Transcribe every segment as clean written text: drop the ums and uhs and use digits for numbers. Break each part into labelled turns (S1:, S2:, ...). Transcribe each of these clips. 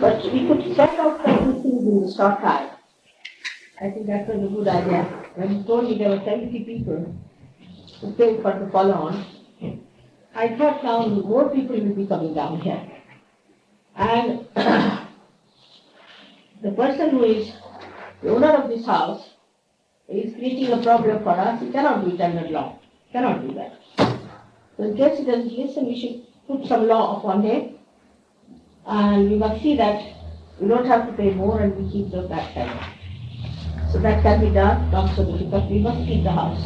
S1: But we could set out certain things in the short time. I think that was a good idea. When you told me there were 70 people who came for the follow-on, I thought now more people will be coming down here. And the person who is the owner of this house is creating a problem for us. He cannot do it under law. Cannot do that. So in case he doesn't listen, we should put some law upon him. And we must see that we don't have to pay more and we keep the back time. So that can be done, not so difficult. We must keep the house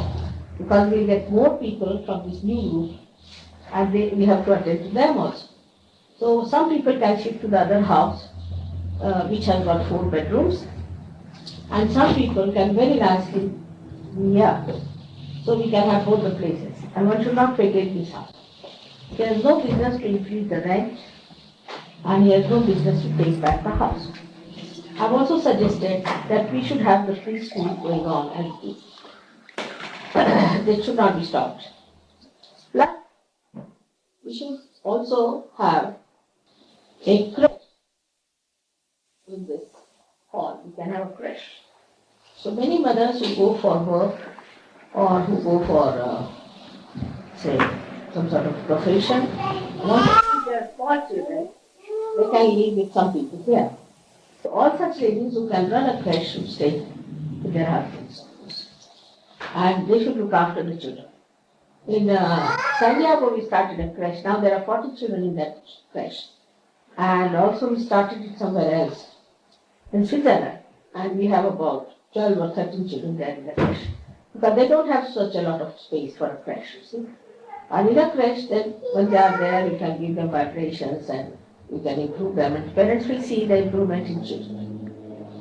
S1: because we'll get more people from this new group and we have to attend to them also. So some people can shift to the other house which has got 4 bedrooms and some people can very nicely be here. So we can have both the places and one should not vacate this house. There is no business to increase the rent and he has no business to take back the house. I've also suggested that we should have the free school going on and they should not be stopped. Plus, we should also have a creche in this hall. We can have a creche. So many mothers who go for work or who go for, say, some sort of profession, want to see their small children, they can live with some people here. So all such ladies who can run a creche should stay with their husbands. And they should look after the children. In Santiago we started a creche. Now there are 40 children in that creche. And also we started it somewhere else, in Switzerland. And we have about 12 or 13 children there in the creche. Because they don't have such a lot of space for a creche, you see. And in a creche, then when they are there, you can give them vibrations and you can improve them, and parents will see the improvement in children.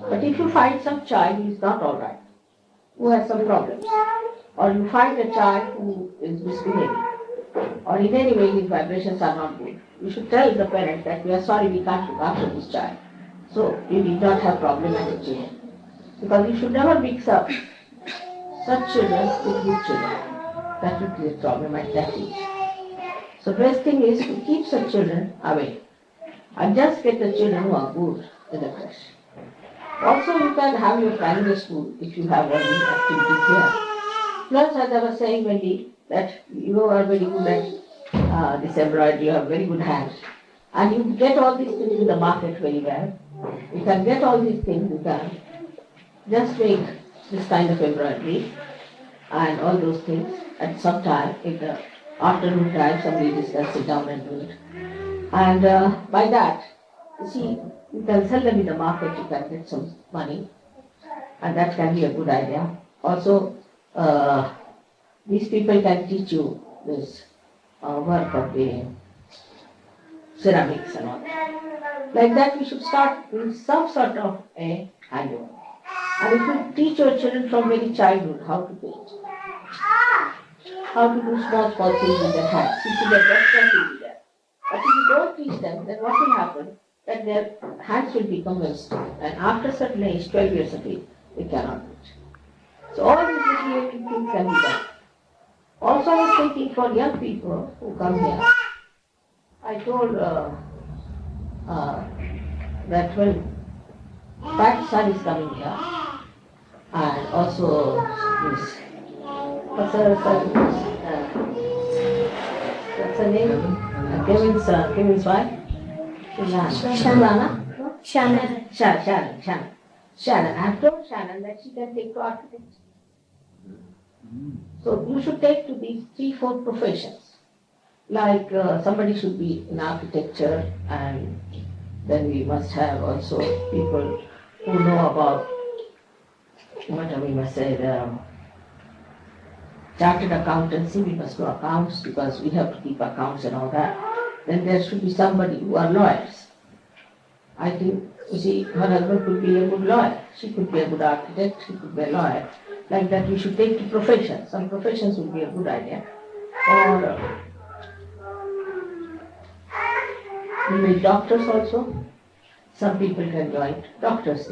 S1: But if you find some child who is not all right, who has some problems, or you find a child who is misbehaving, or in any way his vibrations are not good, you should tell the parent that we are sorry we can't look after this child. So you did not have problematic children. Because you should never mix up such children with good children. That would be a problem at that age. So best thing is to keep such children away. And just get the children who are good in the creche. Also, you can have your primary school if you have all these activities here. Plus, as I was saying, Wendy, that you are very good at this embroidery, you have very good hands. And you get all these things in the market very well. You can get all these things, you can just make this kind of embroidery and all those things at some time. In the afternoon time, somebody just can sit down and do it. And by that, you see, you can sell them in the market, you can get some money, and that can be a good idea. Also, these people can teach you this work of the ceramics and all that. Like that, we should start with some sort of a handwork. And if you teach your children from very childhood how to paint, how to do small things with their hands, you see their best will be there. But if you don't teach them, then what will happen? That their hands will become very stiff. And after a certain age, 12 years of age, they cannot do it. So all these little things can be done. Also, I was thinking for young people who come here, I told that when Pakistan is coming here, and also this, what's her name? Kevin's wife? Shannon. I have told Shannon that she can take to architecture. So you should take to these 3-4 professions. Like somebody should be in architecture, and then we must have also people who know about, what we must say, chartered accountancy. We must do accounts because we have to keep accounts and all that. Then there should be somebody who are lawyers. I think, you see, her husband could be a good lawyer. She could be a good architect. She could be a lawyer. Like that, we should take to professions. Some professions would be a good idea. Or we make doctors also. Some people can join doctors.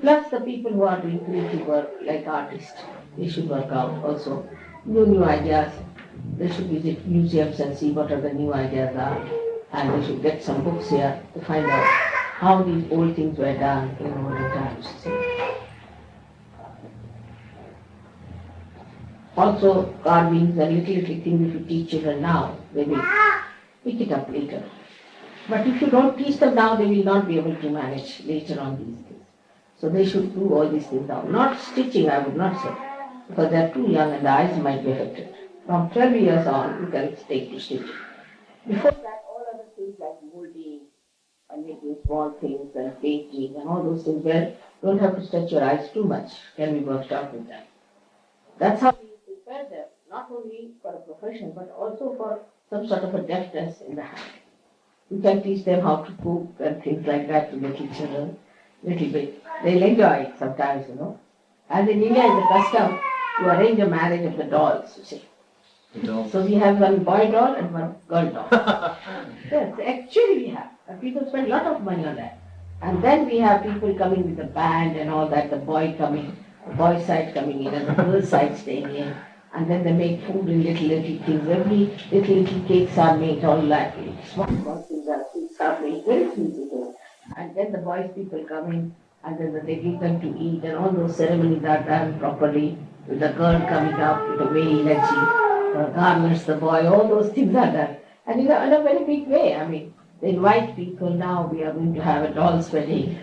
S1: Plus the people who are doing creative work, like artists, they should work out also. New ideas. They should visit museums and see what are the new ideas are. And they should get some books here to find out how these old things were done in olden times. Also, carvings and little things, if you teach children now, they will pick it up later. But if you don't teach them now, they will not be able to manage later on these things. So they should do all these things now. Not stitching, I would not say, because they are too young and the eyes might be affected. From 12 years on, you can take to stitching. Before that, all other things like molding and making small things and painting and all those things, well, don't have to stretch your eyes too much, can be worked out with them. That's how we prepare them, not only for a profession, but also for some sort of a deftness in the hand. You can teach them how to cook and things like that to little children, little bit. They'll enjoy it sometimes, And in India, it's a custom to arrange a marriage of the dolls, you see. So we have one boy doll and one girl doll. Yes, actually we have. And people spend a lot of money on that. And then we have people coming with the band and all that, the boy coming, the boy side coming in and the girl side staying in. And then they make food in little things. Every little cakes are made, all that. Small things are made, very simple. And then the boys people come in and then they give them to eat and all those ceremonies are done properly with the girl coming up with a veil and she garments the boy, all those things are done. And in a very big way, I mean, they invite people now, we are going to have a doll's wedding.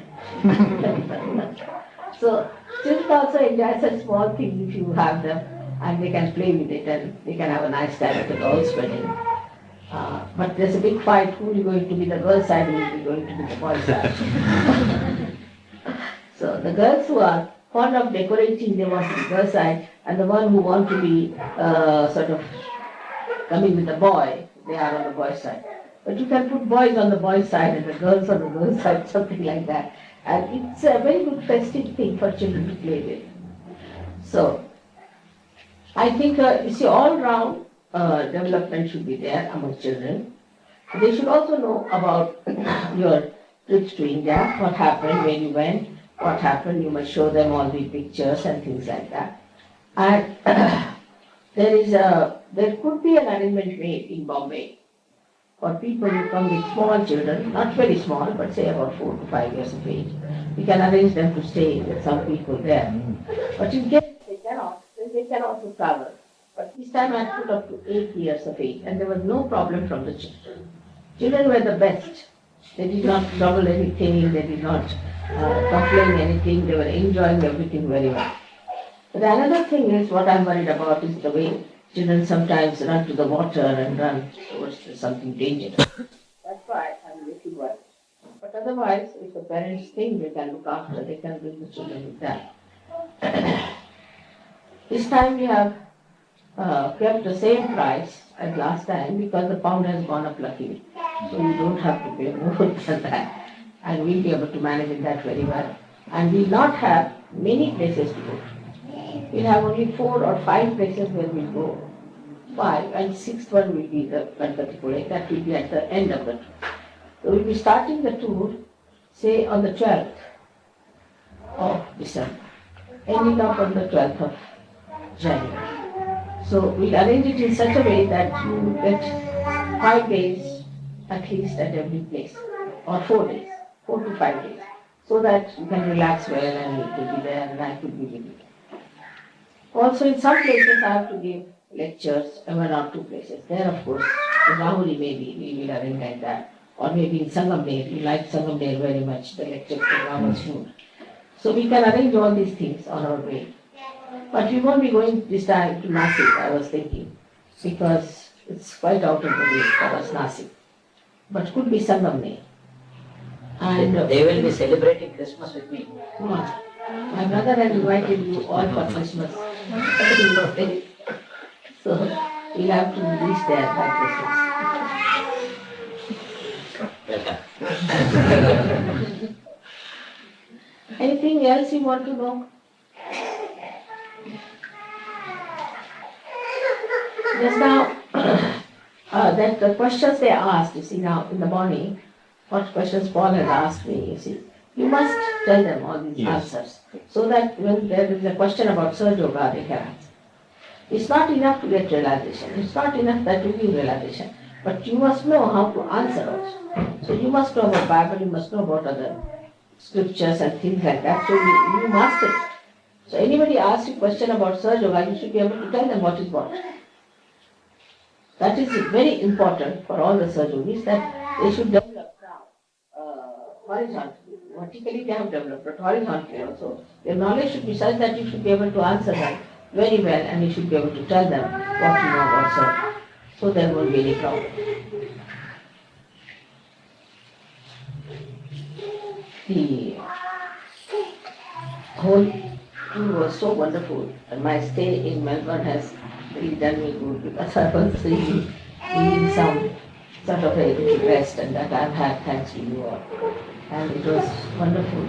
S1: So children also enjoy such small things if you have them and they can play with it and they can have a nice time at the doll's wedding. But there's a big fight, who is going to be the girl side, who is going to be the boy side. So the girls who are fond of decorating, they want to be the girl side, and the one who want to be sort of coming with the boy, they are on the boy side. But you can put boys on the boy side and the girls on the girl side, something like that. And it's a very good festive thing for children to play with. So I think, you see, all round development should be there among children. They should also know about your trips to India, what happened, when you went, what happened. You must show them all the pictures and things like that. And there could be an arrangement made in Bombay for people who come with small children, not very small, but say about 4 to 5 years of age. We can arrange them to stay with some people there. But in case they cannot, then they can also travel. But this time I put up to 8 years of age, and there was no problem from the children. Children were the best. They did not trouble anything, they did not complain anything, they were enjoying everything very well. But another thing is, what I'm worried about is the way children sometimes run to the water and run towards something dangerous. That's why I'm a little worried. But otherwise, if the parents think they can look after, they can bring the children with them. This time we have kept the same price as last time because the pound has gone up luckily. So you don't have to pay more than that. And we'll be able to manage it that very well. And we'll not have many places to go. We'll have only 4 or 5 places where we'll go. 5 and 6th one will be the Ganpatipule. That will be at the end of the tour. So we'll be starting the tour, say on the 12th of December, ending up on the 12th of January. So we'll arrange it in such a way that you get 5 days at least at every place, or 4 days, 4 to 5 days, so that you can relax well and you could be there and I could be with you. Also in some places I have to give lectures, 1 or 2 places. There of course, in Rahuri maybe we will arrange like that, or maybe in Sangamner. We like Sangamner very much, the lecture program was good. So we can arrange all these things on our way. But we won't be going this time to Nasik, I was thinking, because it's quite out of the way for us, Nasik. But could be Sangamner. And
S2: they will be celebrating Christmas with me.
S1: My brother had invited you all for Christmas. So we'll have to reach there by Christmas. Anything else you want to know? Just now, that the questions they asked, you see now in the morning, what questions Paul has asked me, you see, you must tell them all these answers, so that when there is a question about Sahaja Yoga, they can answer. It's not enough to get realization, it's not enough that you give realization, But you must know how to answer also. So you must know about Bible, you must know about other scriptures and things like that. So you master it. So anybody asks you a question about Sahaja Yoga, you should be able to tell them what is what. That is very important for all the Sahaja Yogis, that they should develop now horizontally. Vertically they have developed, but horizontally also. Their knowledge should be such that you should be able to answer them very well, and you should be able to tell them what you know about Sahaja. So there won't be any problem. The whole tour was so wonderful, and my stay in Melbourne has really done me good, because I was really needing some sort of a little rest, and that I've had thanks to you all. And it was wonderful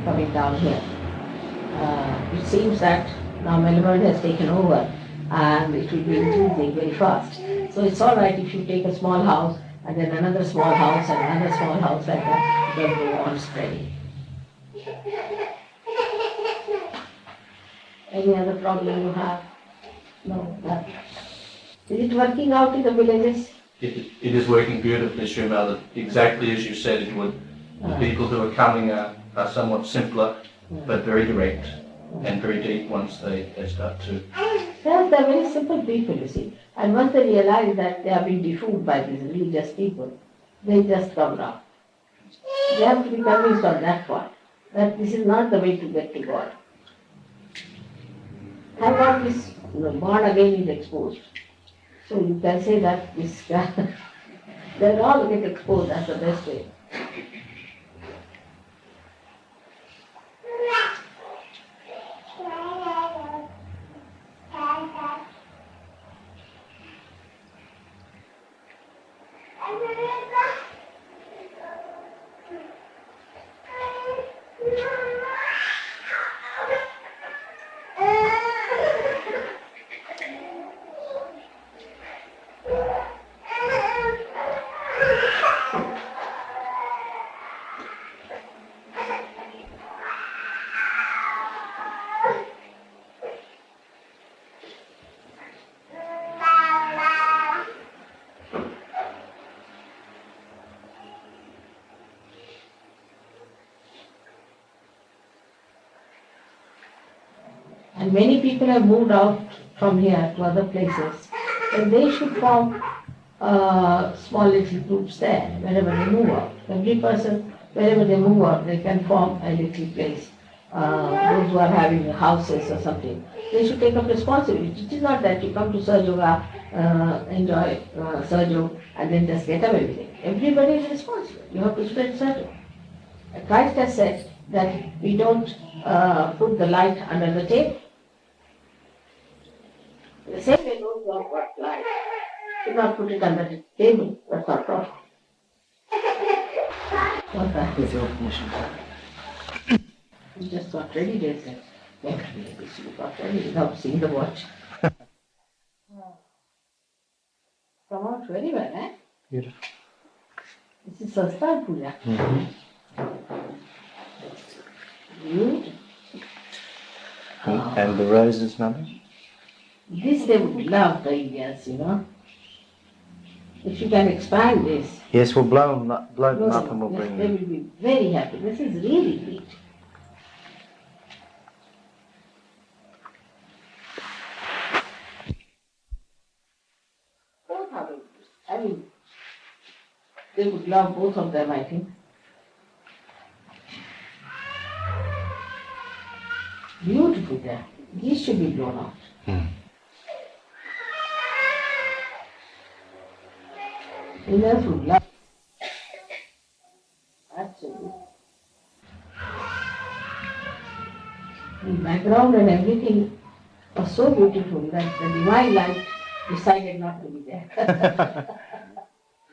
S1: coming down here. It seems that now Melbourne has taken over, and it will be increasing very fast. So it's all right if you take a small house and then another small house and another small house like that, it will go on spreading. Any other problem you have? No, nothing. Is it working out in the villages?
S3: It is working beautifully, Sri Mother, exactly as you said it would. The people who are coming are somewhat simpler, but very direct and very deep once they start to.
S1: Yes, they're very simple people, you see. And once they realize that they have been defooled by these religious people, they just come down. They have to be convinced on that point, that this is not the way to get to God. Thank God this born again is exposed. So you can say that this they'll all get exposed, that's the best way. And many people have moved out from here to other places, and they should form small little groups there wherever they move out. Every person, wherever they move out, they can form a little place. Those who are having houses or something, they should take up responsibility. It is not that you come to Sahaja Yoga, enjoy Sahaja Yoga, and then just get away with it. Everybody is responsible. You have to spread Sahaja Yoga. Christ has said that we don't put the light under the table. The same way those who have got light should not put it under the table. That's not proper. What's that?
S2: With your permission.
S1: You just got ready, they said. Yeah, you got ready without seeing the watch. Come out very well, eh?
S2: Beautiful.
S1: This is Sastan Puja. Beautiful.
S4: And the roses, Mother?
S1: This they would love, the Indians, you know. If you can expand this.
S4: Yes, we'll blow them up and we'll
S1: Yes,
S4: bring
S1: they
S4: them.
S1: will be very happy. This is really great. Both are very good. I mean, they would love both of them, I think. Beautiful there. These should be blown out. Indians would love. Absolutely. The background and everything was so beautiful that the divine light decided not to be there.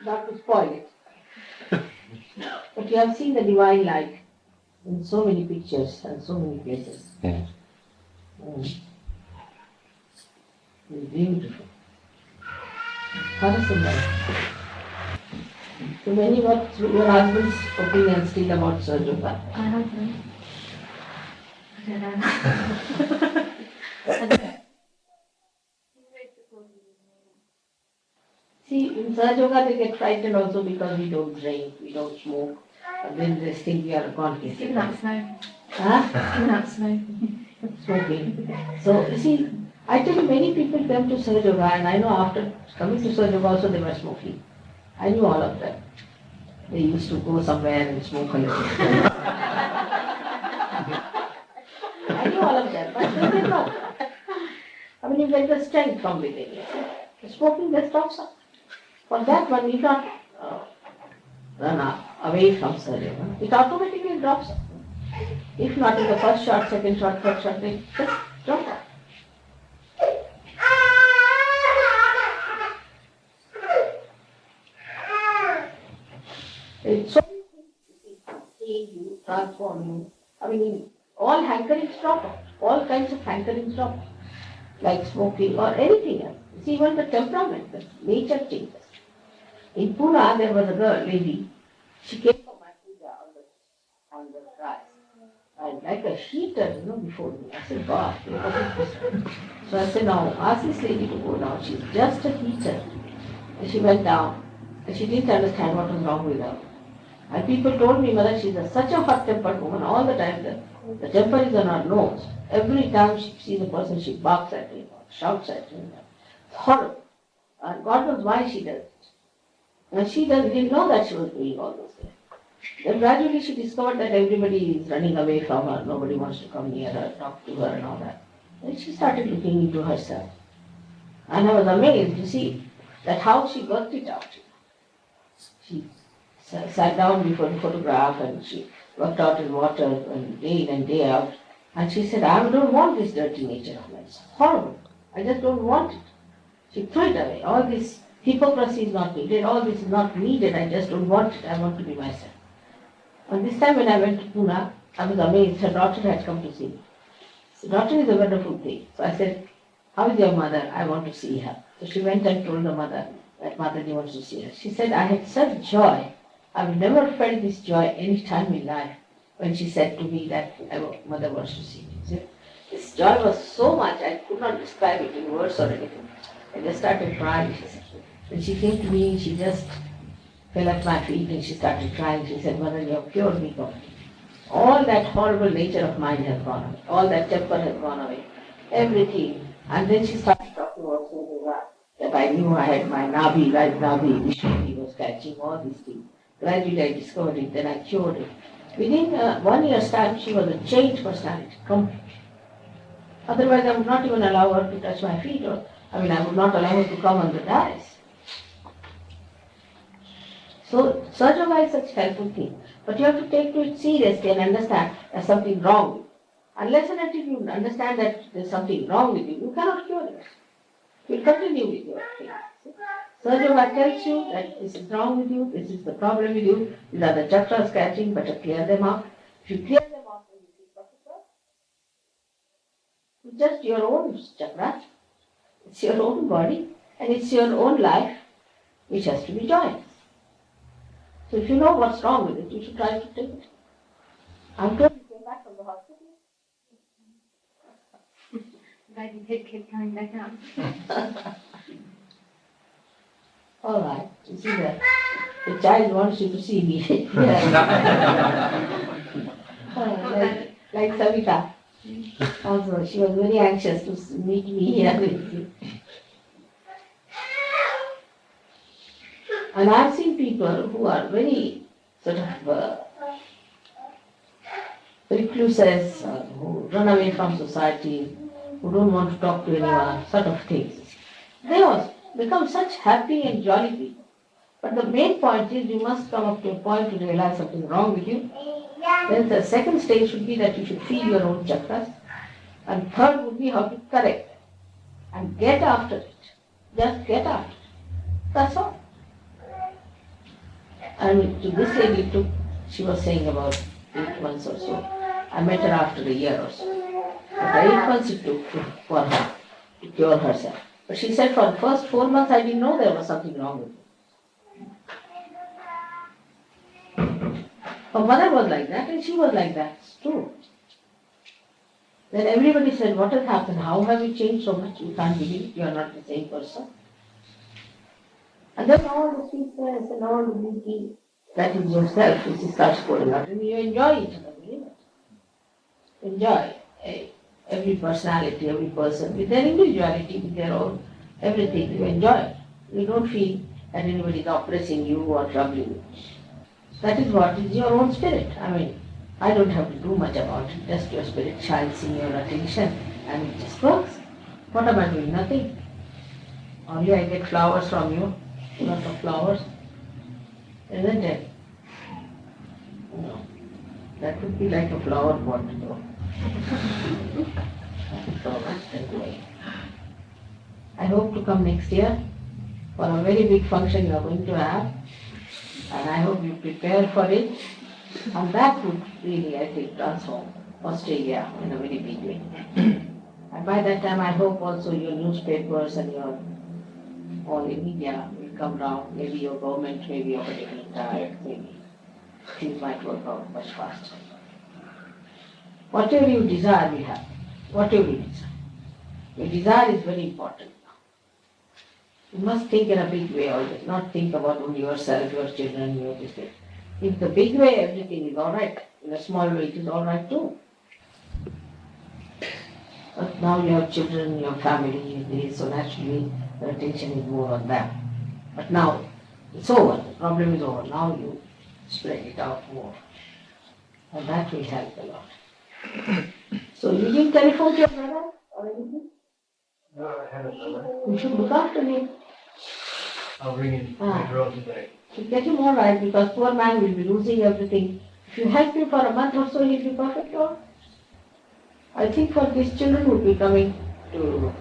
S1: Not to spoil it. But you have seen the divine light in so many pictures and so many places.
S4: Yes.
S1: It's beautiful. Parasundara. So many, what's your husband's opinion still about Sahaja Yoga?
S5: I don't know.
S1: See, in Sahaja Yoga they get frightened also because we don't drink, we don't smoke. And then they think we are confused.
S5: Giving up smoking.
S1: Huh?
S5: Giving up smoking.
S1: Smoking. So, you see, I tell you, many people come to Sahaja Yoga, and I know after coming to Sahaja Yoga also they were smoking. I knew all of them. They used to go somewhere and smoke a little. I knew all of them, but they did not. I mean, you get the strength from within. The smoking just stops up. For that one, you can't run away from Sahaja Yoga. It automatically drops off. If not in the first shot, second shot, third shot, they just drop off. It's so many things to change you, transform you. I mean, all hankerings drop off. All kinds of hankerings drop off. Like smoking or anything else. See, even the temperament, the nature changes. In Pune, there was a girl, lady. She came for my puja on the rice. And like a heater, before me. I said, God, look at this. So I said, now, ask this lady to go down. She's just a heater. And she went down. And she didn't understand what was wrong with her. And people told me, Mother, she's such a hot-tempered woman. All the time, the temper is on her nose. Every time she sees a person, she barks at him or shouts at him. It's horrible. And God knows why she does it. And she didn't know that she was doing all those things. Then gradually she discovered that everybody is running away from her. Nobody wants to come near her, talk to her and all that. Then she started looking into herself. And I was amazed to see that how she worked it out. She sat down before the photograph and she worked out in water and day in and day out. And she said, I don't want this dirty nature of mine. It's horrible. I just don't want it. She threw it away. All this hypocrisy is not needed. All this is not needed. I just don't want it. I want to be myself. And this time when I went to Pune, I was amazed. Her daughter had come to see me. So daughter is a wonderful thing. So I said, how is your mother? I want to see her. So she went and told the mother that Mataji wants to see her. She said, I had such joy. I've never felt this joy any time in life when she said to me that mother wants to see me. So this joy was so much, I could not describe it in words or anything. I just started crying. When she came to me, she just fell at my feet and she started crying. She said, Mother, you have cured me completely. All that horrible nature of mine has gone away. All that temper has gone away. Everything. And then she started talking about Sahaja, that I knew I had my Nabi, right Nabi, Vishnu was catching all these things. Gradually I discovered it, then I cured it. Within 1 year's time, she was a changed personality, completely. Otherwise, I would not even allow her to touch my feet, I would not allow her to come on the dais. So, Sahaja Yoga is such a helpful thing. But you have to take to it seriously and understand there's something wrong with you. Unless and until you understand that there's something wrong with you, you cannot cure it. You'll continue with your thing. Sahaja Yoga tells you that this is wrong with you, this is the problem with you, these are the chakras catching, better clear them out. If you clear them out, then you feel perfect. It's just your own chakra, it's your own body, and it's your own life which has to be joined. So if you know what's wrong with it, you should try to take it. I'm told you came back from the hospital.
S5: Baby head kept coming back up.
S1: All right, you see that the child wants you to see me. like Savita. Also, she was very anxious to meet me here. And I've seen people who are very sort of recluses, who run away from society, who don't want to talk to anyone, sort of things. They also become such happy and jolly people. But the main point is you must come up to a point to realize something wrong with you. Then the second stage should be that you should feel your own chakras. And third would be how to correct them. And get after it. Just get after it. That's all. And to this lady, she was saying about 8 months or so. I met her after a year or so. But 8 months it took for her to cure herself. But she said for the first 4 months I didn't know there was something wrong with me. Her mother was like that and she was like that too. Then everybody said, what has happened? How have you changed so much? You can't believe it. You are not the same person. And then all the sweetness and all the beauty that is yourself, which starts pouring out, and you enjoy each other, you know. Enjoy every personality, every person with their individuality, with their own everything. You enjoy it. You don't feel that anybody is oppressing you or troubling you. That is what is your own spirit. I mean, I don't have to do much about it. Just your spirit shines in your attention and it just works. What am I doing? Nothing. Only I get flowers from you, lots of flowers. Isn't it? No. That would be like a flower pot, though. So much anyway. I hope to come next year for a very big function you are going to have. And I hope you prepare for it. And that would really, I think, transform Australia in a very big way. And by that time, I hope also your newspapers and your all the media will come down. Maybe your government, maybe your particular diet, maybe things might work out much faster. Whatever you desire, we have. Whatever you desire. Your desire is very important. You must think in a big way always, not think about only yourself, your children, your this thing. In the big way, everything is all right. In a small way, it is all right too. But now you have children, your family, so naturally the attention is more on them. But now it's over, the problem is over. Now you spread it out more. And that will help a lot. So you didn't telephone to your brother or anything?
S3: No, I haven't.
S1: You should look after him.
S3: I'll ring him later on today.
S1: To get him all right, because poor man will be losing everything. If you help him for a month or so, he'll be perfect all. I think for these children would be coming to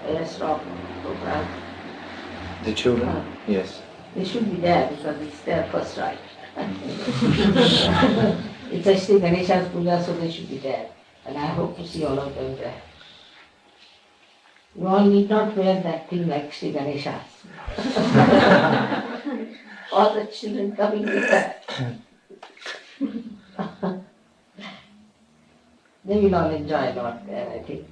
S1: a restaurant program.
S4: The children? Yes.
S1: They should be there because it's their first right. It's actually Ganesha's puja, so they should be there. And I hope to see all of them there. You all need not wear that thing like Sri Ganesha's. All the children coming with that. They will all enjoy a lot there, I think.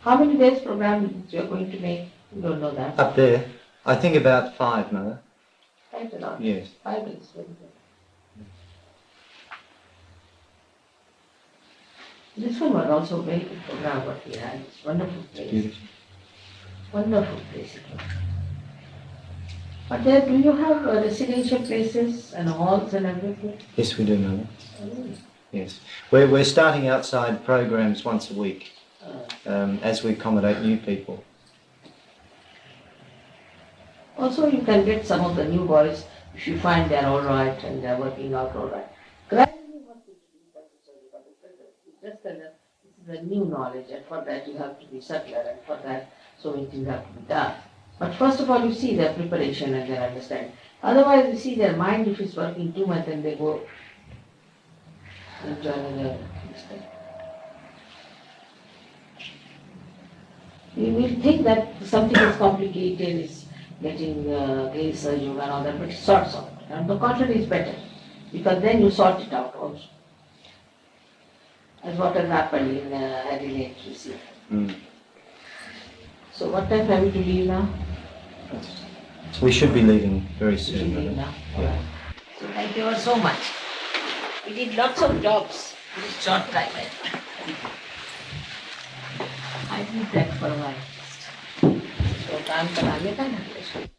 S1: How many days program you are going to make? You don't know that.
S4: Up there, I think about 5, Mother.
S1: Quite a lot.
S4: Yes.
S1: 5 days. Very good. This one was also a very good program what we had. It's wonderful place.
S4: Beautiful.
S1: Wonderful place it was. But there, do you have residential places and halls and everything?
S4: Yes, we do, Mother.
S1: Oh.
S4: Yes. We're starting outside programs once a week as we accommodate new people.
S1: Also, you can get some of the new boys if you find they're all right and they're working out all right. Gradually, what you do is just this is a new knowledge, and for that you have to be subtler, and for that so many things have to be done. But first of all, you see their preparation and their understanding. Otherwise, you see their mind if it's working too much, then they go and join another thing. You will think that something is complicated, is getting Sahaja Yoga and all that, but it sorts out. And the contrary is better, because then you sort it out also. As what has happened in Adelaide, you see.
S4: Mm.
S1: So what time have you to leave now?
S4: We should be leaving very
S1: You should
S4: soon,
S1: leave
S4: Mother.
S1: now. All right. So thank you all so much. We did lots of jobs in this short time. I did that for a while. So time for